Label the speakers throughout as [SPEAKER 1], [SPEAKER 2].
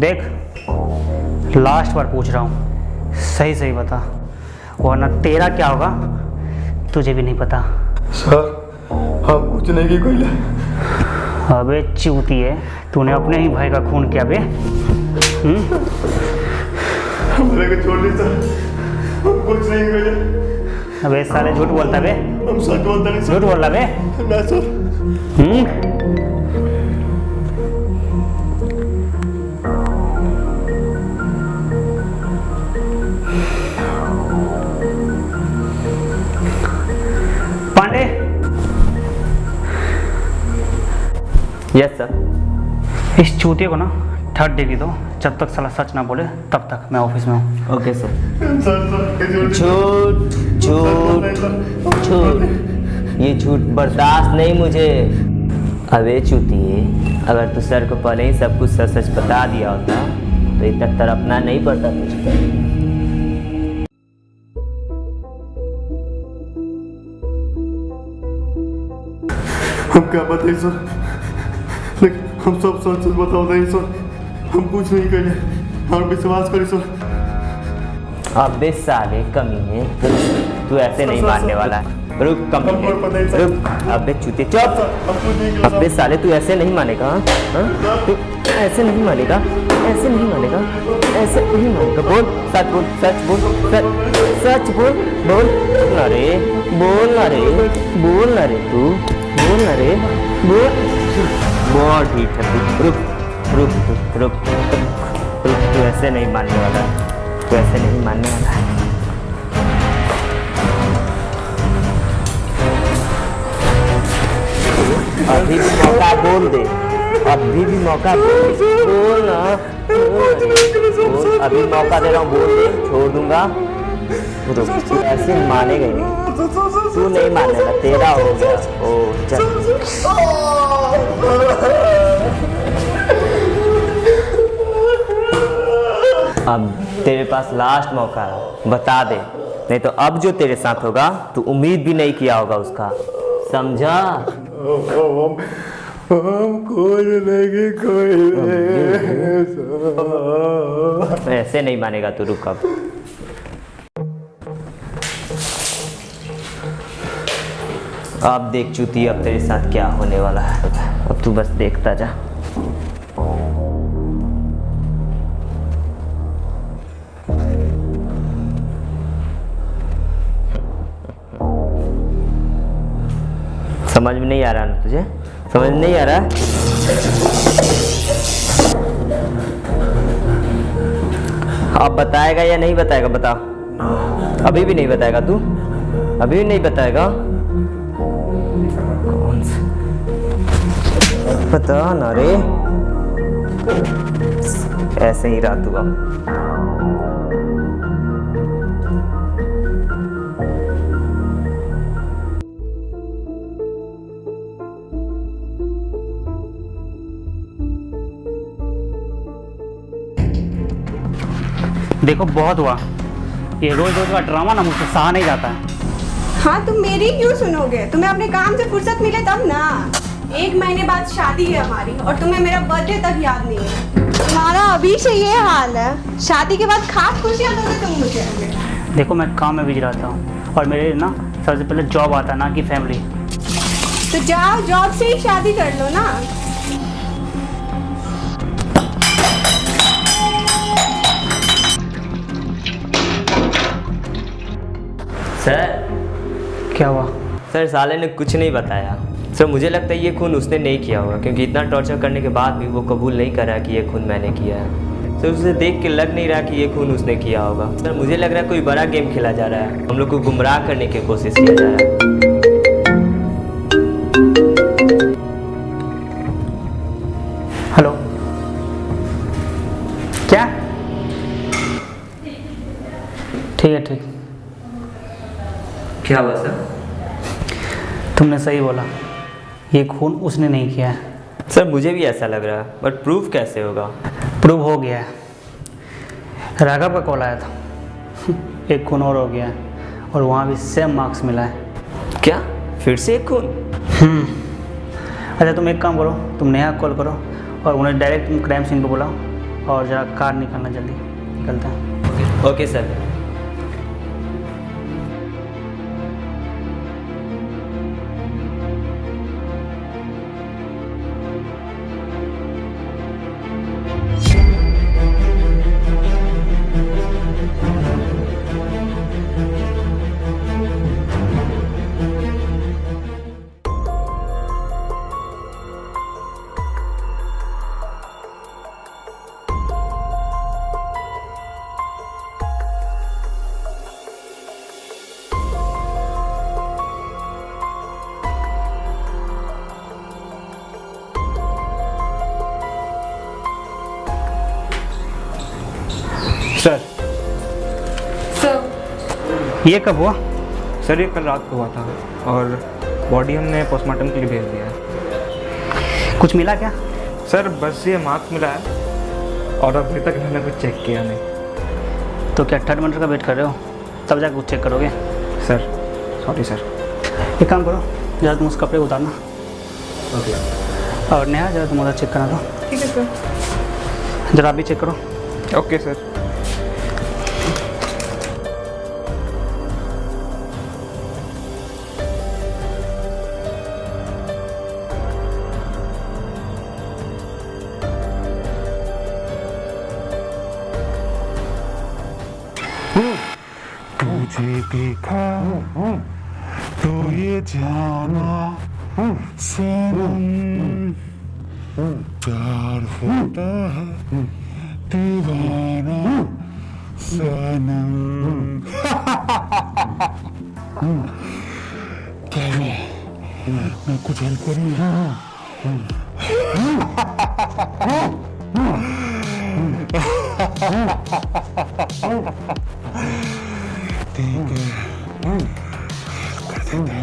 [SPEAKER 1] देख, लास्ट बार पूछ रहा हूँ, सही सही बता, वरना तेरा क्या होगा तुझे भी नहीं पता।
[SPEAKER 2] सर हम कुछ नहीं की कोई।
[SPEAKER 1] अबे चूती है, तूने अपने ही भाई का खून किया बे।
[SPEAKER 2] हमारे को छोड़ दी सर, हम कुछ नहीं किया।
[SPEAKER 1] अबे साले झूठ बोलता बे,
[SPEAKER 2] हम सच बोलते नहीं सर।
[SPEAKER 1] झूठ बोल रहा बे।
[SPEAKER 2] ना सर।
[SPEAKER 1] पांडे।
[SPEAKER 3] Yes sir.
[SPEAKER 1] इस चूतिए को ना 3rd डिग्री दो, जब तक साला सच ना बोले तब तक मैं ऑफिस में हूँ।
[SPEAKER 3] Okay sir.
[SPEAKER 2] सर
[SPEAKER 3] झूठ झूठ झूठ, ये झूठ बर्दाश्त नहीं मुझे। अबे चूतिए, अगर तू सर को पहले ही सब कुछ सच सच बता दिया होता तो इतना तड़पना नहीं पड़ता तुझको।
[SPEAKER 2] हम क्या बताइए सर, लेकिन हम सब सच सच बताओ नहीं सर। हम कुछ नहीं करिए, हम विश्वास करिए सर।
[SPEAKER 3] अबे साले कमीने, तू ऐसे नहीं मानने वाला है। रुक कमीने, रुक। अबे चूतिए चुप। अबे साले तू ऐसे नहीं मानेगा, हाँ? तू ऐसे नहीं मानेगा, ऐसे नहीं मानेगा, ऐसे नहीं मानेगा। बोल सच बोल, सच बोल, सच बोल, बोल ना रे, बोल ना रे, बोल ना रे, तू बोल ना रे, बोल। बहुत ठीक है, रुक रुक रुक रुक रुक, तू ऐसे नहीं मानने वाला, तू ऐसे नहीं मानने वाला है। अभी भी मौका बोल दे, अभी भी मौका बोल ना, बोल, अभी मौका दे रहा हूँ, बोल दे, छोड़ दूंगा। रुक, तू ऐसे मानेगा नहीं, तू नहीं मानेगा, तेरा हो गया। ओ चल, अब तेरे पास लास्ट मौका है, बता दे, नहीं तो अब जो तेरे साथ होगा तू उम्मीद भी नहीं किया होगा उसका, समझा?
[SPEAKER 2] हम कोई नहीं कोई।
[SPEAKER 3] ऐसे नहीं मानेगा तू, रुक अब देख चूती, अब तेरे साथ क्या होने वाला है, अब तू बस देखता जा। समझ में नहीं आ रहा ना तुझे? समझ में नहीं आ रहा? अब बताएगा या नहीं बताएगा, बता। अभी भी नहीं बताएगा तू? अभी भी नहीं बताएगा? कौन सा? बता ना रे। ऐसे ही रहा तू अब।
[SPEAKER 1] देखो बहुत हुआ, ये रोज रोज का ड्रामा ना मुझसे सहा नहीं जाता है।
[SPEAKER 4] हाँ, तुम मेरी क्यों सुनोगे? तुम्हें अपने काम से फुर्सत मिले तब ना। 1 महीने बाद शादी है हमारी और तुम्हें मेरा बर्थडे तक याद नहीं है। तुम्हारा अभी से ये हाल है, शादी के बाद खास खुशियाँ दोगे तुम मुझे?
[SPEAKER 1] देखो मैं काम में बिजी रहता हूँ और मेरे ना सबसे पहले जॉब आता है, ना कि फैमिली।
[SPEAKER 4] तो जाओ, जॉब से ही शादी कर लो ना।
[SPEAKER 3] सर,
[SPEAKER 1] क्या हुआ?
[SPEAKER 3] सर साले ने कुछ नहीं बताया। सर मुझे लगता है ये खून उसने नहीं किया होगा, क्योंकि इतना टॉर्चर करने के बाद भी वो कबूल नहीं कर रहा कि ये खून मैंने किया है। सर उसे देख के लग नहीं रहा कि ये खून उसने किया होगा। सर मुझे लग रहा है कोई बड़ा गेम खेला जा रहा है, हम लोग को गुमराह करने की कोशिश किया जा रहा है।
[SPEAKER 1] हेलो, क्या? ठीक है, ठीक।
[SPEAKER 3] क्या हुआ सर?
[SPEAKER 1] तुमने सही बोला, ये खून उसने नहीं किया है।
[SPEAKER 3] सर मुझे भी ऐसा लग रहा है, बट प्रूफ कैसे होगा?
[SPEAKER 1] प्रूव हो गया है। राघव का कॉल आया था, एक खून और हो गया है और वहाँ भी सेम मार्क्स मिला है।
[SPEAKER 3] क्या फिर से एक खून?
[SPEAKER 1] अच्छा तुम एक काम करो, तुम नेहा को कॉल करो और उन्हें डायरेक्ट क्राइम सीन को बुलाओ और ज़रा कार निकालना जल्दी, निकलते हैं।
[SPEAKER 3] Okay sir.
[SPEAKER 5] सर
[SPEAKER 1] ये कब हुआ?
[SPEAKER 5] सर ये कल रात को हुआ था और बॉडी हमने पोस्टमार्टम के लिए भेज दिया है।
[SPEAKER 1] कुछ मिला क्या?
[SPEAKER 5] सर बस ये मार्क्स मिला है और अभी तक मैंने कुछ चेक किया नहीं।
[SPEAKER 1] तो क्या थर्ड मर्डर का वेट कर रहे हो? तब जाकर कुछ चेक करोगे?
[SPEAKER 5] Sir sorry sir.
[SPEAKER 1] एक काम करो, ज़रा तुम उस कपड़े को उतारना।
[SPEAKER 5] ओके।
[SPEAKER 1] और नेहा ज़रा तुम उधर चेक करना दो।
[SPEAKER 4] ठीक है सर।
[SPEAKER 1] ज़रा आप भी चेक करो।
[SPEAKER 5] Okay sir.
[SPEAKER 2] तुझे देखा तो ये जाना सनम प्यार होता है दीवाना सनम। क्या हुआ? मैं कुछ हेल्प करूँ? ठीक है, कर देता हूँ।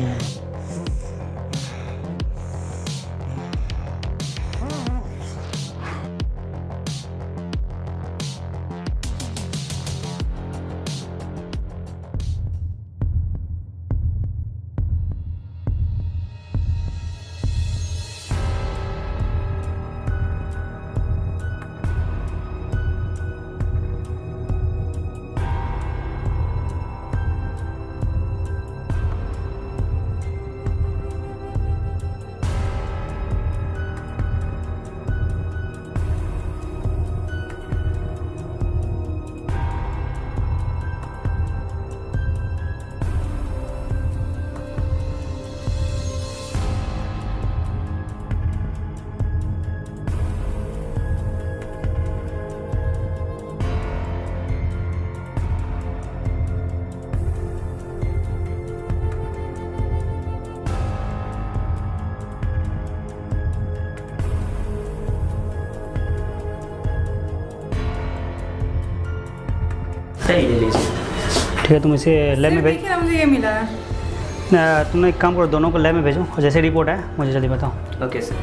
[SPEAKER 1] ठीक है, तुम इसे लैब में भेज।
[SPEAKER 6] देखिए ना, मुझे ये मिला है।
[SPEAKER 1] तुम एक काम करो, दोनों को लैब में भेजो और जैसे रिपोर्ट आए मुझे जल्दी बताओ।
[SPEAKER 3] Okay sir.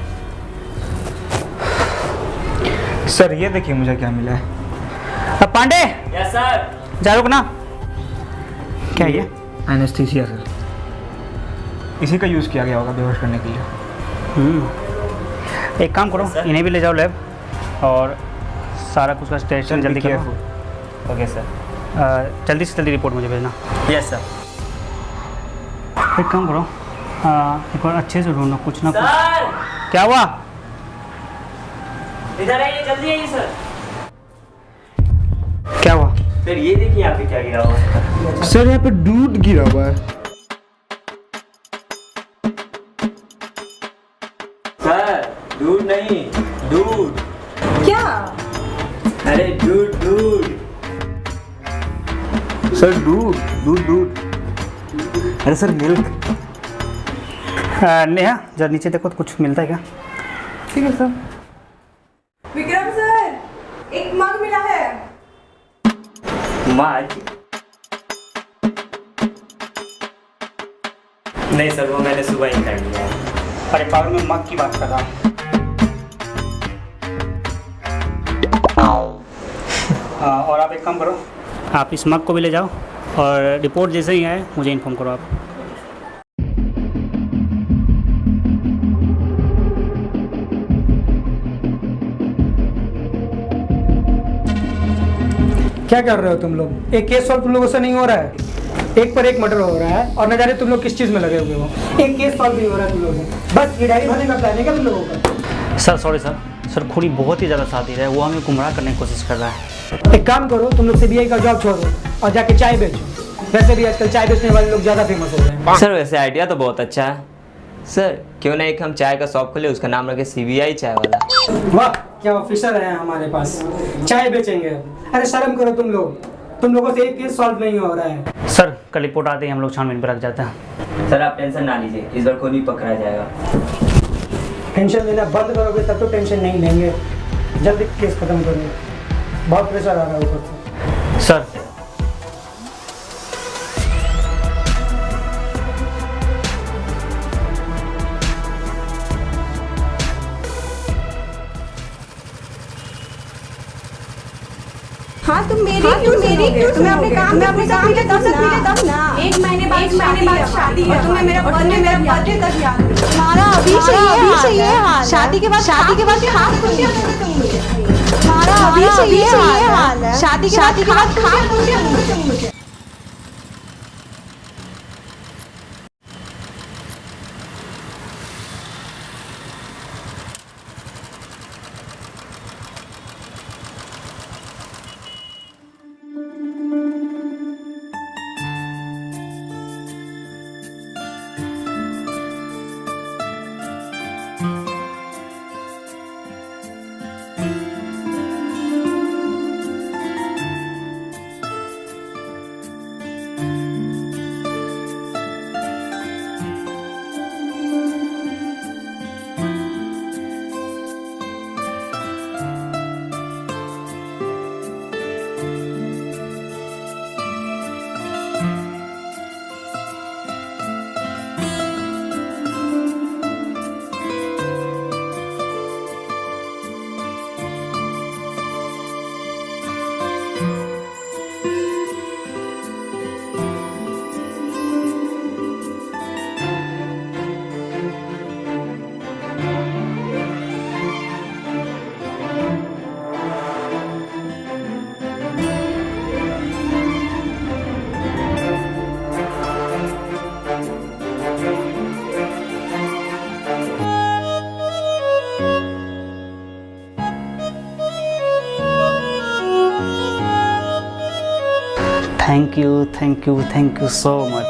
[SPEAKER 5] सर ये देखिए मुझे क्या मिला है।
[SPEAKER 1] अब पांडे
[SPEAKER 3] यस सर।
[SPEAKER 1] जा रुक ना। क्या ये?
[SPEAKER 5] Anaesthesia sir. इसी का यूज़ किया गया होगा बेहोश करने के लिए।
[SPEAKER 1] एक काम करो, इन्हें भी ले जाओ लैब और सारा कुछ का टेस्ट जल्दी करो।
[SPEAKER 3] Okay sir.
[SPEAKER 1] जल्दी से जल्दी रिपोर्ट मुझे भेजना।
[SPEAKER 3] Yes sir.
[SPEAKER 1] एक काम करो, एक बार अच्छे से ढूंढो कुछ ना कुछ।
[SPEAKER 3] सर
[SPEAKER 1] क्या हुआ?
[SPEAKER 3] इधर आइए, जल्दी आइए सर।
[SPEAKER 1] क्या हुआ?
[SPEAKER 3] सर ये देखिए यहाँ पे क्या गिरा हुआ।
[SPEAKER 2] सर यहाँ पे दूध गिरा हुआ है।
[SPEAKER 3] सर दूध नहीं, दूध।
[SPEAKER 6] क्या?
[SPEAKER 3] अरे दूध दूध।
[SPEAKER 2] सर दूध दूध दूध। अरे सर मिल्क।
[SPEAKER 1] नेहा जरा नीचे देखो तो कुछ मिलता है क्या?
[SPEAKER 6] ठीक है सर। विक्रम सर, एक मग मिला है।
[SPEAKER 3] माज नहीं सर, वो मैंने सुबह ही कर लिया है।
[SPEAKER 1] अरे पागल, में मग की बात कर रहा हूँ। और आप एक काम करो, आप इस मग को भी ले जाओ और रिपोर्ट जैसे ही आए मुझे इन्फॉर्म करो आप।
[SPEAKER 7] क्या कर रहे हो तुम लोग? एक केस सॉल्व तुम लोगों से नहीं हो रहा है, एक पर एक मर्डर हो रहा है और न जाने तुम लोग किस चीज में लगे हुए हो। एक केस सॉल्व नहीं हो रहा है तुम लोगों से, बस ये डायरी भरने का प्लान है क्या तुम लोगों का?
[SPEAKER 1] सर सॉरी सर खूनी बहुत ही ज़्यादा शातिर है, वो हमें गुमराह करने की कोशिश कर रहा है।
[SPEAKER 7] एक काम करो, तुम लोग सीबीआई का जॉब छोड़ो और जाके चाय बेचो। वैसे भी आजकल चाय बेचने वाले लोग ज़्यादा फेमस हो रहे हैं।
[SPEAKER 3] सर वैसे आइडिया तो बहुत अच्छा है सर, क्यों ना एक हम चाय का शॉप खोले, उसका नाम रखे सीबीआई चाय वाला।
[SPEAKER 7] वाह, क्या ऑफिसर है हमारे पास, चाय बेचेंगे। अरे शर्म करो तुम लोग, तुम लोगों से एक केस सॉल्व नहीं हो रहा है।
[SPEAKER 1] सर कल रिपोर्ट आते ही हम लोग छानबीन पर लग जाते हैं।
[SPEAKER 3] सर आप टेंशन ना लीजिए, इस बार खूनी पकड़ा जाएगा।
[SPEAKER 7] टेंशन लेना बंद करोगे तब तो टेंशन नहीं लेंगे। जल्दी केस खत्म करो, बहुत प्रेशर आ रहा है ऊपर से।
[SPEAKER 1] सर
[SPEAKER 4] हाँ तुम मेरी क्यों तुम्हें अपने काम के फुर्सत मिले तब ना। एक महीने बाद शादी है, तुम्हें मेरा बर्थडे तक याद नहीं। तुम्हारा अभी से ये हाल, शादी के बाद खास खुशियां दोगे तुम मुझे। तुम्हारा अभी से ये हाल है, शादी के बाद खास खुशियां दोगे तुम मुझे।
[SPEAKER 1] Thank you so much.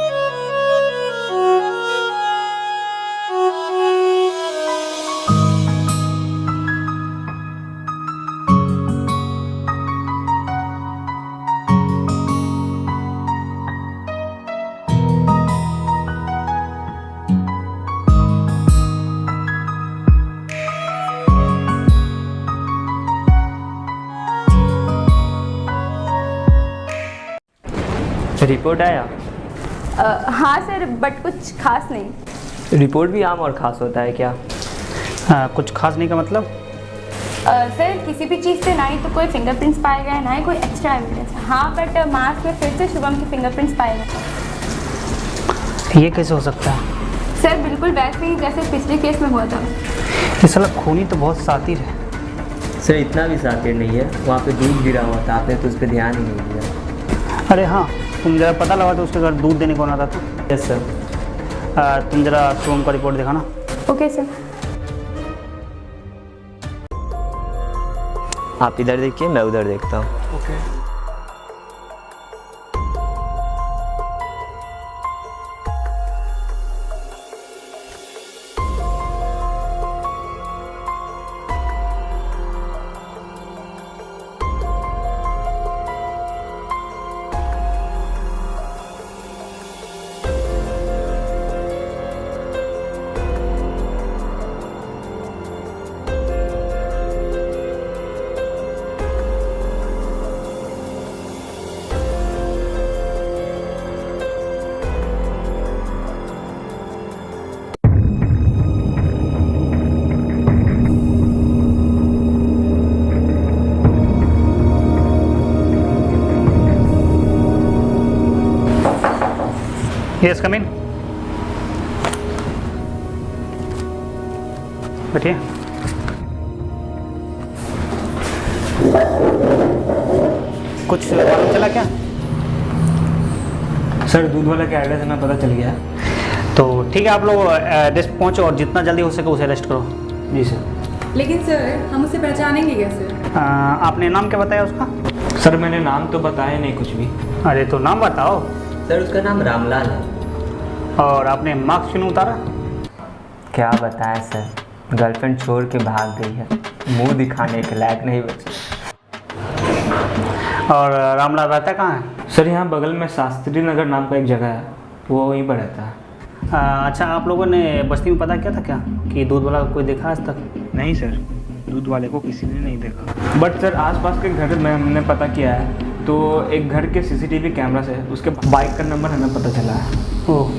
[SPEAKER 3] Report आया?
[SPEAKER 8] हाँ सर, बट कुछ खास नहीं।
[SPEAKER 3] रिपोर्ट भी आम और खास होता है क्या?
[SPEAKER 1] कुछ खास नहीं का मतलब?
[SPEAKER 8] सर किसी भी चीज़ से ना ही तो कोई फिंगरप्रिंट्स पाए गए, ना ही कोई एक्स्ट्रा एविडेंस। हाँ बट मार्क्स में फिर से शुभम के फिंगरप्रिंट्स पाए गए।
[SPEAKER 1] ये कैसे हो सकता है?
[SPEAKER 8] सर बिल्कुल वैसे ही जैसे पिछले केस में हुआ था।
[SPEAKER 1] ये साला खूनी तो बहुत शातिर है।
[SPEAKER 3] सर इतना भी शातिर नहीं है, वहाँ पे दूध गिरा हुआ था, आपने तो उस पर ध्यान ही नहीं दिया।
[SPEAKER 1] अरे हाँ, तुम जरा पता लगा तो उसके घर दूध देने कौन आता था?
[SPEAKER 3] Yes sir.
[SPEAKER 1] तुम जरा शुभम का रिपोर्ट दिखाना।
[SPEAKER 8] Okay sir.
[SPEAKER 3] आप इधर देखिए, मैं उधर देखता हूँ।
[SPEAKER 7] ओके।
[SPEAKER 1] यस कम इन। बैठिए। कुछ मालूम चला क्या?
[SPEAKER 5] सर दूध वाले का एड्रेस हमें पता चल गया है।
[SPEAKER 1] तो ठीक है, आप लोग एड्रेस पहुँचो और जितना जल्दी हो सके उसे अरेस्ट करो।
[SPEAKER 5] जी सर।
[SPEAKER 6] लेकिन सर हम उसे पहचानेंगे कैसे?
[SPEAKER 1] आपने नाम क्या बताया उसका?
[SPEAKER 5] सर मैंने नाम तो बताया नहीं कुछ भी।
[SPEAKER 1] अरे तो नाम बताओ।
[SPEAKER 3] सर उसका नाम रामलाल है।
[SPEAKER 1] और आपने मार्क्स क्यों उतारा?
[SPEAKER 3] क्या बताएं सर, गर्लफ्रेंड छोड़ के भाग गई है, मुंह दिखाने के लायक नहीं बची।
[SPEAKER 1] और रामलाल रहता कहाँ है?
[SPEAKER 5] सर यहाँ बगल में शास्त्री नगर नाम का एक जगह है, वो वहीं पर रहता है।
[SPEAKER 1] अच्छा, आप लोगों ने बस्ती में पता किया था क्या कि दूध वाला को कोई देखा आज तक?
[SPEAKER 5] नहीं सर, दूध वाले को किसी ने नहीं देखा। बट सर आसपास के घर में हमने पता किया है, तो एक घर के सीसीटीवी कैमरा से उसके बाइक का नंबर हमें पता चला है।
[SPEAKER 1] ओह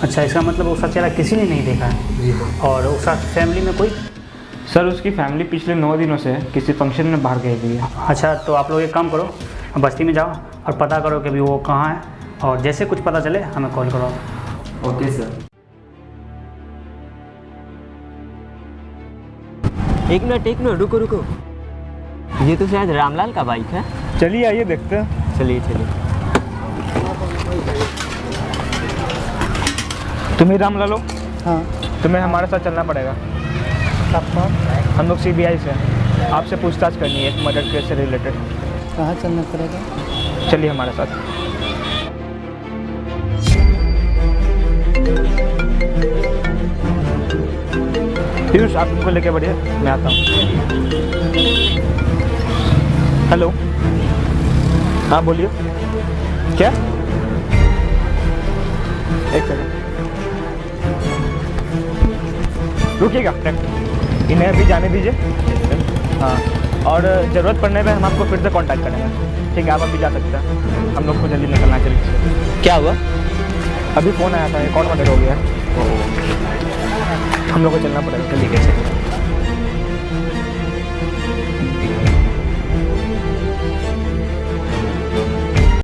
[SPEAKER 1] अच्छा, इसका मतलब उसका चेहरा किसी ने नहीं देखा है।
[SPEAKER 5] जी।
[SPEAKER 1] और उसका फैमिली में कोई?
[SPEAKER 5] सर उसकी फैमिली पिछले 9 दिनों से किसी फंक्शन में बाहर गई हुई है।
[SPEAKER 1] अच्छा, तो आप लोग एक काम करो, बस्ती में जाओ और पता करो कि अभी वो कहाँ है, और जैसे कुछ पता चले हमें कॉल करो।
[SPEAKER 3] Okay sir. एक मिनट रुको रुको, ये तो शायद रामलाल का बाइक है।
[SPEAKER 5] चलिए आइए देखते हैं।
[SPEAKER 3] चलिए चलिए।
[SPEAKER 5] तुम ही रामलाल हो?
[SPEAKER 7] हाँ।
[SPEAKER 5] तुम्हें हमारे साथ चलना पड़ेगा। हम लोग CBI से आपसे पूछताछ करनी है एक मर्डर केस से रिलेटेड।
[SPEAKER 7] कहाँ चलना पड़ेगा?
[SPEAKER 5] चलिए हमारे साथ। पीयूष आप उनको लेके बढ़िए, मैं आता हूँ। हेलो, हाँ बोलिए। क्या? एक सेकंड रुकिएगा, इन्हें अभी जाने दीजिए। हाँ, और ज़रूरत पड़ने पे हम आपको फिर से कांटेक्ट करेंगे। ठीक है, आप अभी जा सकते हैं, हम लोग को जल्दी निकलना है। जल्दी।
[SPEAKER 3] क्या हुआ?
[SPEAKER 5] अभी फ़ोन आया था, एक और मर्डर हो गया। हम लोग को चलना पड़ेगा।
[SPEAKER 3] ठीक है चलिए।